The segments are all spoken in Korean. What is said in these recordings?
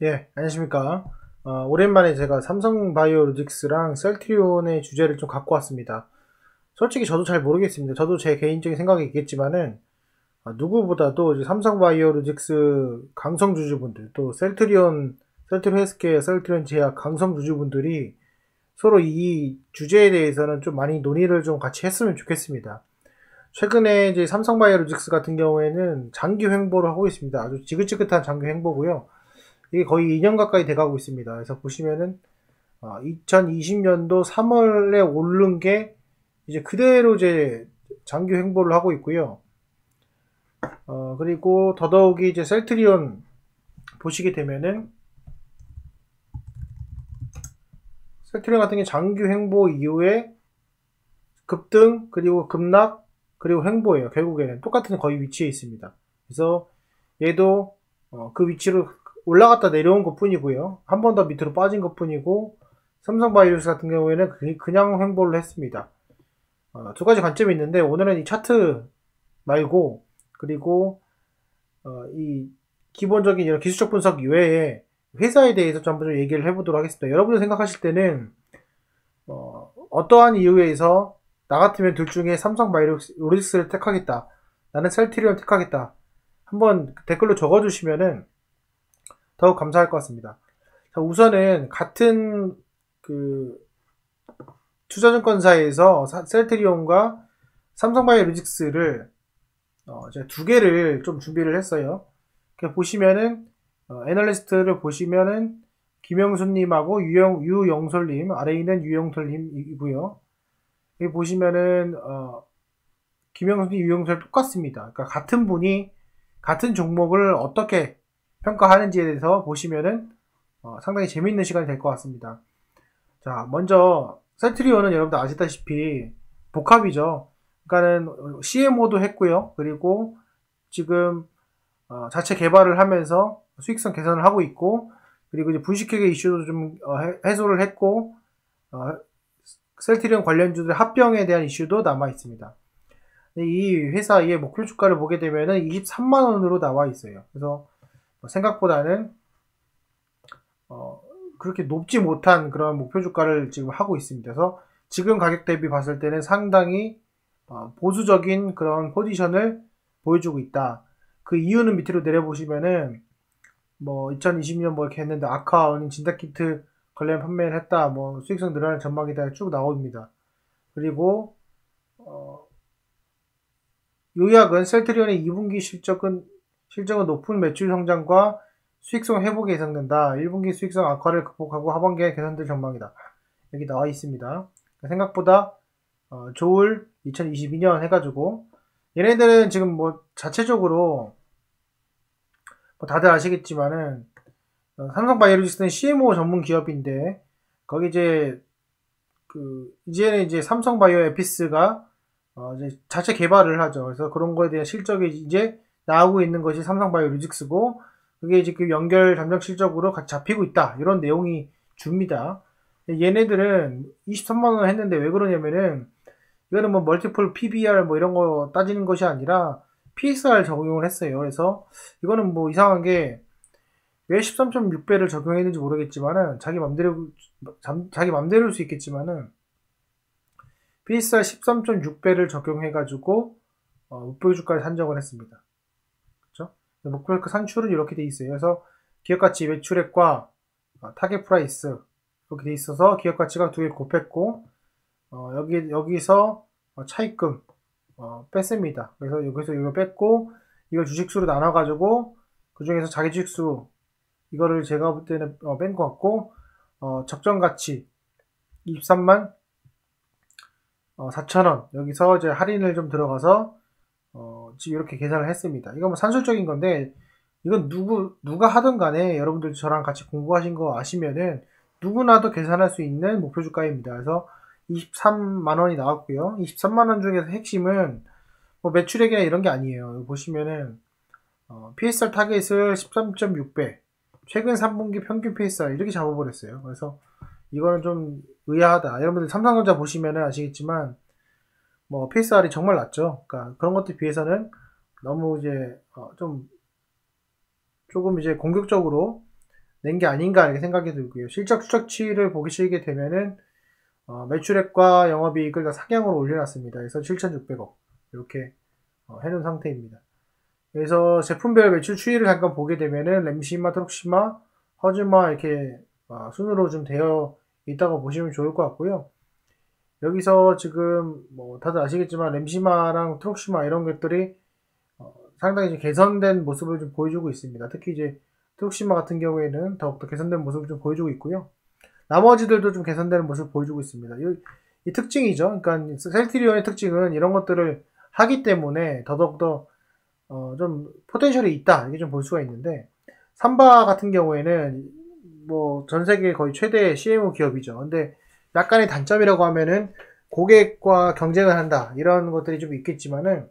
예, 안녕하십니까. 오랜만에 제가 삼성바이오로직스랑 셀트리온의 주제를 좀 갖고 왔습니다. 솔직히 저도 잘 모르겠습니다. 저도 제 개인적인 생각이 있겠지만은, 누구보다도 이제 삼성바이오로직스 강성주주분들, 또 셀트리온 헬스케어, 셀트리온 제약 강성주주분들이 서로 이 주제에 대해서는 좀 많이 논의를 좀 같이 했으면 좋겠습니다. 최근에 이제 삼성바이오로직스 같은 경우에는 장기 횡보를 하고 있습니다. 아주 지긋지긋한 장기 횡보고요. 이게 거의 2년 가까이 돼가고 있습니다. 그래서 보시면은 2020년도 3월에 오른 게 이제 그대로 이제 장기 횡보를 하고 있고요. 그리고 더더욱이 이제 셀트리온 보시게 되면은 셀트리온 같은 게 장기 횡보 이후에 급등 그리고 급락 그리고 횡보예요. 결국에는 똑같은 거의 위치에 있습니다. 그래서 얘도 그 위치로 올라갔다 내려온 것 뿐이고요. 한 번 더 밑으로 빠진 것 뿐이고, 삼성바이오로직스 같은 경우에는 그냥 횡보를 했습니다. 두 가지 관점이 있는데, 오늘은 이 차트 말고, 그리고 이 기본적인 이런 기술적 분석 이외에 회사에 대해서 좀 한번 얘기를 해보도록 하겠습니다. 여러분들 생각하실 때는 어떠한 이유에서 나 같으면 둘 중에 삼성바이오로직스를 택하겠다, 나는 셀트리온 택하겠다, 한번 댓글로 적어주시면은 더욱 감사할 것 같습니다. 자, 우선은 같은 그 투자증권사에서 셀트리온과 삼성바이오로직스를 제가 두 개를 좀 준비를 했어요. 보시면은 애널리스트를 보시면은 김영수님하고 유영솔님, 아래 있는 유영솔님이고요. 여기 보시면은 김영수님, 유영솔 똑같습니다. 그러니까 같은 분이 같은 종목을 어떻게 평가하는지에 대해서 보시면은 상당히 재미있는 시간이 될 것 같습니다. 자, 먼저 셀트리온은 여러분들 아시다시피 복합이죠. 그러니까는 CMO도 했고요. 그리고 지금 자체 개발을 하면서 수익성 개선을 하고 있고, 그리고 이제 분식회계 이슈도 좀 해소를 했고, 셀트리온 관련주들의 합병에 대한 이슈도 남아 있습니다. 이 회사의 목표 주가를 보게 되면은 23만 원으로 나와 있어요. 그래서 생각보다는 그렇게 높지 못한 그런 목표 주가를 지금 하고 있습니다. 그래서 지금 가격 대비 봤을 때는 상당히 보수적인 그런 포지션을 보여주고 있다. 그 이유는 밑으로 내려보시면은 2020년 이렇게 했는데 아카 어닝 진단키트 관련 판매를 했다. 수익성 늘어나는 전망이다. 쭉 나옵니다. 그리고 요약은 셀트리온의 2분기 실적은 높은 매출 성장과 수익성 회복이 예상된다. 1분기 수익성 악화를 극복하고 하반기에 개선될 전망이다. 여기 나와 있습니다. 생각보다 좋을 2022년 해가지고 얘네들은 지금 자체적으로 다들 아시겠지만은 삼성바이오로직스는 CMO 전문 기업인데 거기 이제는 이제 삼성바이오 에피스가 이제 자체 개발을 하죠. 그래서 그런 거에 대한 실적이 이제 나오고 있는 것이 삼성바이오로직스고, 그게 이제 그 연결 잠정 실적으로 같이 잡히고 있다. 이런 내용이 줍니다. 얘네들은 23만 원 했는데 왜 그러냐면은 이거는 멀티플 PBR 이런 거 따지는 것이 아니라 PSR 적용을 했어요. 그래서 이거는 이상한 게 왜 13.6배를 적용했는지 모르겠지만은 자기 맘대로일 수 있겠지만은 PSR 13.6배를 적용해가지고 목표 주가를 산정을 했습니다. 그렇죠? 목표 주가 산출은 이렇게 돼 있어요. 그래서 기업 가치 매출액과 타겟 프라이스 이렇게 돼 있어서 기업 가치가 두 개 곱했고 여기서 차입금 뺐습니다. 그래서 여기서 이걸 뺐고 이걸 주식수로 나눠가지고 그 중에서 자기 주식수 이거를 제가 볼 때는 뺀 것 같고 적정 가치 23만 4,000원 여기서 이제 할인을 좀 들어가서 지금 이렇게 계산을 했습니다. 이건 산술적인 건데 이건 누가 하든 간에 여러분들 저랑 같이 공부하신 거 아시면은 누구나도 계산할 수 있는 목표 주가입니다. 그래서 23만 원이 나왔고요. 23만 원 중에서 핵심은 매출액이나 이런 게 아니에요. 보시면은 PSR 타겟을 13.6배, 최근 3분기 평균 PSR 이렇게 잡아버렸어요. 그래서 이거는 좀 의아하다. 여러분들 삼성전자 보시면은 아시겠지만 PSR이 정말 낮죠. 그러니까 그런 것들에 비해서는 너무 이제 조금 이제 공격적으로 낸 게 아닌가 이렇게 생각이 들고요. 실적 추적치를 보시게 되면은 매출액과 영업이익을 다 상향으로 올려놨습니다. 그래서 7,600억 이렇게 해놓은 상태입니다. 그래서 제품별 매출 추이를 잠깐 보게 되면은 램시마, 트록시마, 허즈마 이렇게 순으로 좀 되어 있다고 보시면 좋을 것 같고요. 여기서 지금 뭐 다들 아시겠지만 램시마랑 트록시마 이런 것들이 상당히 이제 개선된 모습을 좀 보여주고 있습니다. 특히 이제 트록시마 같은 경우에는 더욱더 개선된 모습을 좀 보여주고 있고요. 나머지들도 좀 개선되는 모습을 보여주고 있습니다. 이 특징이죠. 그러니까 셀트리온의 특징은 이런 것들을 하기 때문에 더더욱더 좀 포텐셜이 있다 이게 좀 볼 수가 있는데, 삼바 같은 경우에는 뭐 전 세계 거의 최대 CMO 기업이죠. 근데 약간의 단점이라고 하면은 고객과 경쟁을 한다 이런 것들이 좀 있겠지만은,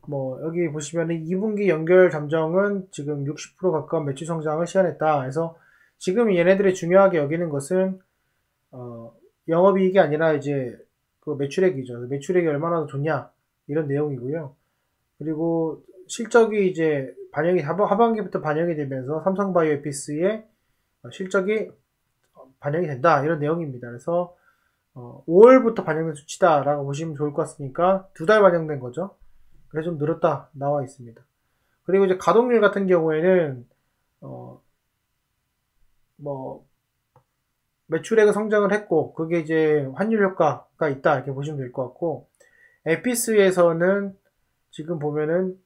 뭐 여기 보시면은 2분기 연결 잠정은 지금 60% 가까운 매출 성장을 시현했다. 그래서 지금 얘네들이 중요하게 여기는 것은 영업이익이 아니라 이제 그 매출액이죠. 매출액이 얼마나 더 좋냐 이런 내용이고요. 그리고 실적이 이제 반영이 하반기부터 반영이 되면서 삼성바이오에피스의 실적이 반영이 된다 이런 내용입니다. 그래서 5월부터 반영된 수치다라고 보시면 좋을 것 같으니까 2달 반영된 거죠. 그래서 좀 늘었다 나와 있습니다. 그리고 이제 가동률 같은 경우에는 뭐 매출액은 성장을 했고 그게 이제 환율 효과가 있다 이렇게 보시면 될 것 같고, 에피스에서는 지금 보면은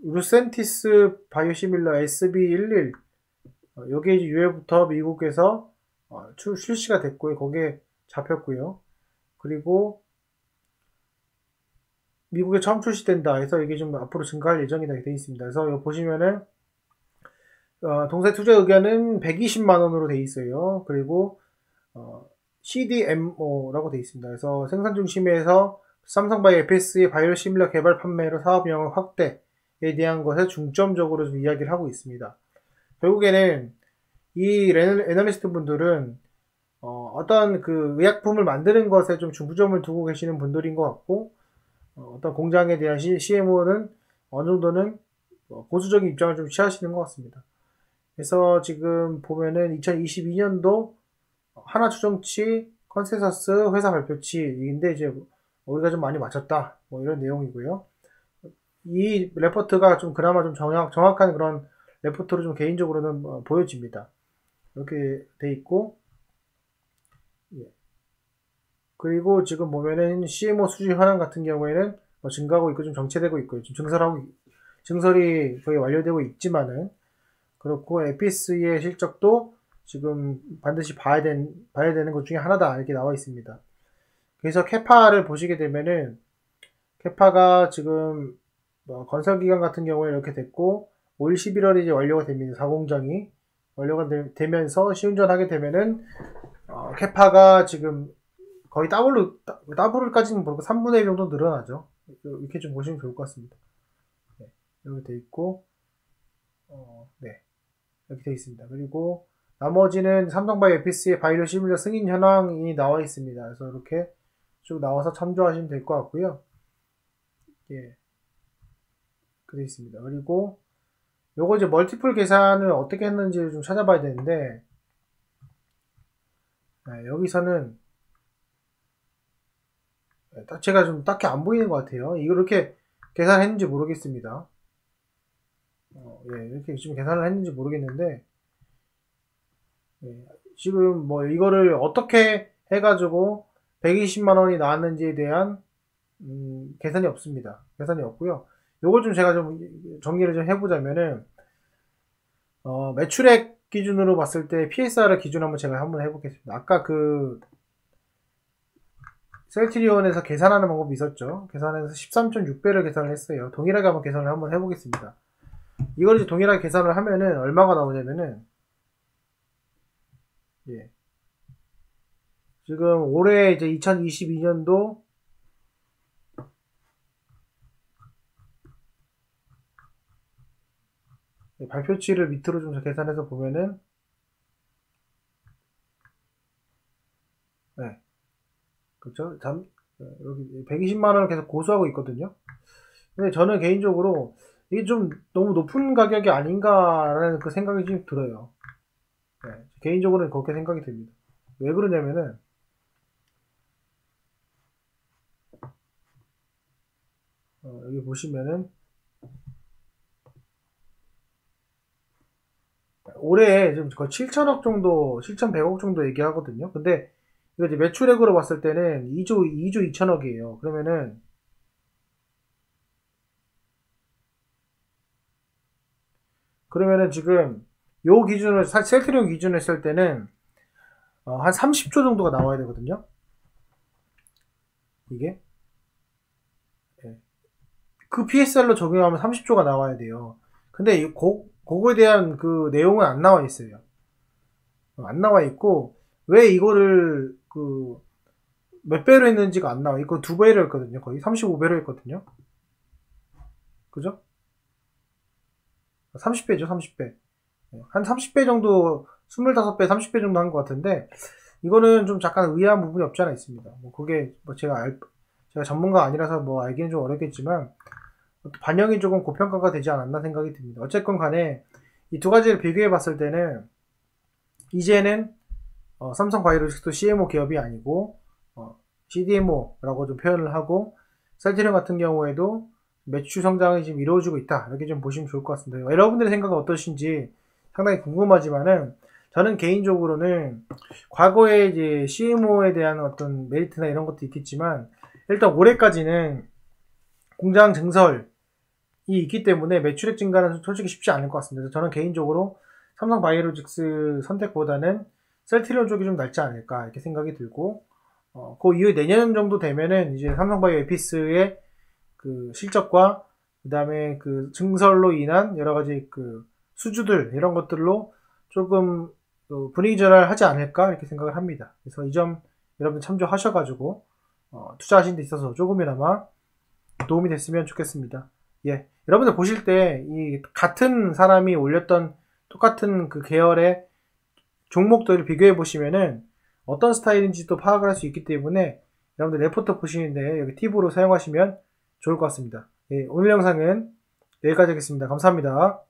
루센티스 바이오시밀러 SB11 요게 이제 6월부터 미국에서 출시가 됐고요. 거기에 잡혔고요. 그리고 미국에 처음 출시된다 해서 이게 좀 앞으로 증가할 예정이다 되어 있습니다. 그래서 여기 보시면은 동사 투자 의견은 120만 원으로 되어 있어요. 그리고 CDMO라고 되어 있습니다. 그래서 생산 중심에서 삼성바이오 FS의 바이오 시밀러 개발 판매로 사업 영역 확대에 대한 것에 중점적으로 좀 이야기를 하고 있습니다. 결국에는 이 애널리스트 분들은 어떤 그 의약품을 만드는 것에 좀 중점을 두고 계시는 분들인 것 같고, 어떤 공장에 대한 CMO는 어느 정도는 보수적인 입장을 좀 취하시는 것 같습니다. 그래서 지금 보면은 2022년도 하나 추정치, 컨센서스, 회사 발표치인데 이제 우리가 좀 많이 맞췄다 뭐 이런 내용이고요. 이 레포트가 좀 그나마 좀 정확한 그런 레포트로 좀 개인적으로는 보여집니다. 이렇게 돼 있고, 예. 그리고 지금 보면은 CMO 수주 현황 같은 경우에는 증가하고 있고 좀 정체되고 있고요. 지금 증설이 거의 완료되고 있지만은, 그렇고 에피스의 실적도 지금 반드시 봐야 되는 것 중에 하나다 이렇게 나와 있습니다. 그래서 캐파를 보시게 되면은 캐파가 지금 건설기간 같은 경우에 이렇게 됐고, 올 11월에 이제 완료가 됩니다. 4공장이 완료가 되면서 시운전하게 되면은 캐파가 지금 거의 더블까지는 모르고 3분의 1 정도 늘어나죠. 이렇게 좀 보시면 좋을 것 같습니다. 네, 이렇게 돼 있고, 네, 이렇게 돼 있습니다. 그리고 나머지는 삼성바이오 에피스의 바이오 시뮬러 승인 현황이 나와 있습니다. 그래서 이렇게 쭉 나와서 참조하시면 될 것 같고요. 예, 그래 있습니다. 그리고 요거 이제 멀티플 계산을 어떻게 했는지를 좀 찾아봐야 되는데, 네, 여기서는 제가 좀 딱히 안 보이는 것 같아요. 이거 이렇게 계산했는지 모르겠습니다. 예, 이렇게 지금 계산을 했는지 모르겠는데, 예, 지금 뭐 이거를 어떻게 해가지고 120만 원이 나왔는지에 대한 계산이 없습니다. 계산이 없고요. 요걸 좀 제가 좀 정리를 좀 해보자면은, 매출액 기준으로 봤을 때 PSR을 기준 한번 제가 한번 해보겠습니다. 아까 그 셀트리온에서 계산하는 방법이 있었죠. 계산해서 13.6배를 계산을 했어요. 동일하게 한번 계산을 한번 해보겠습니다. 이걸 이제 동일하게 계산을 하면은 얼마가 나오냐면은, 예. 지금 올해 이제 2022년도 발표치를 밑으로 좀 계산해서 보면은, 네. 그렇죠. 여기 120만 원을 계속 고수하고 있거든요. 근데 저는 개인적으로 이게 좀 너무 높은 가격이 아닌가라는 그 생각이 좀 들어요. 네, 개인적으로는 그렇게 생각이 듭니다. 왜 그러냐면은 여기 보시면은 올해 지금 거의 7천억 정도, 7,100억 정도 얘기하거든요. 근데 이거 이제 매출액으로 봤을 때는 2조 2천억이에요. 그러면은 지금 요 기준으로, 셀트리온 기준으로 했을 때는 한 30조 정도가 나와야 되거든요. 이게. 예. 그 PSR로 적용하면 30조가 나와야 돼요. 근데 그거에 대한 그 내용은 안 나와 있어요. 안 나와 있고, 왜 이거를 몇 배로 했는지가 안 나와. 이거 2배로 했거든요. 거의 35배로 했거든요. 그죠? 30배죠, 30배. 한 30배 정도, 25배, 30배 정도 한 것 같은데, 이거는 좀 잠깐 의아한 부분이 없지 않아 있습니다. 뭐, 그게, 뭐, 제가 전문가 아니라서 뭐, 알기는 좀 어렵겠지만, 반영이 조금 고평가가 되지 않았나 생각이 듭니다. 어쨌건 간에, 이 두 가지를 비교해 봤을 때는, 이제는, 삼성바이오로직스도 CMO 기업이 아니고, CDMO라고 좀 표현을 하고, 셀트리온 같은 경우에도 매출 성장이 지금 이루어지고 있다. 이렇게 좀 보시면 좋을 것 같습니다. 여러분들의 생각은 어떠신지 상당히 궁금하지만은, 저는 개인적으로는 과거에 이제 CMO에 대한 어떤 메리트나 이런 것도 있겠지만, 일단 올해까지는 공장 증설이 있기 때문에 매출액 증가는 솔직히 쉽지 않을 것 같습니다. 그래서 저는 개인적으로 삼성바이오로직스 선택보다는 셀트리온 쪽이 좀 낫지 않을까 이렇게 생각이 들고, 그 이후에 내년 정도 되면은 이제 삼성바이오 에피스의 그 실적과 그다음에 그 증설로 인한 여러 가지 그 수주들 이런 것들로 조금 분위기 전환하지 않을까 이렇게 생각을 합니다. 그래서 이 점 여러분 참조하셔가지고 투자하신 데 있어서 조금이나마 도움이 됐으면 좋겠습니다. 예, 여러분들 보실 때 이 같은 사람이 올렸던 똑같은 그 계열의 종목들을 비교해 보시면은 어떤 스타일인지도 파악을 할 수 있기 때문에 여러분들 레포트 보시는데 여기 팁으로 사용하시면 좋을 것 같습니다. 예, 오늘 영상은 여기까지 하겠습니다. 감사합니다.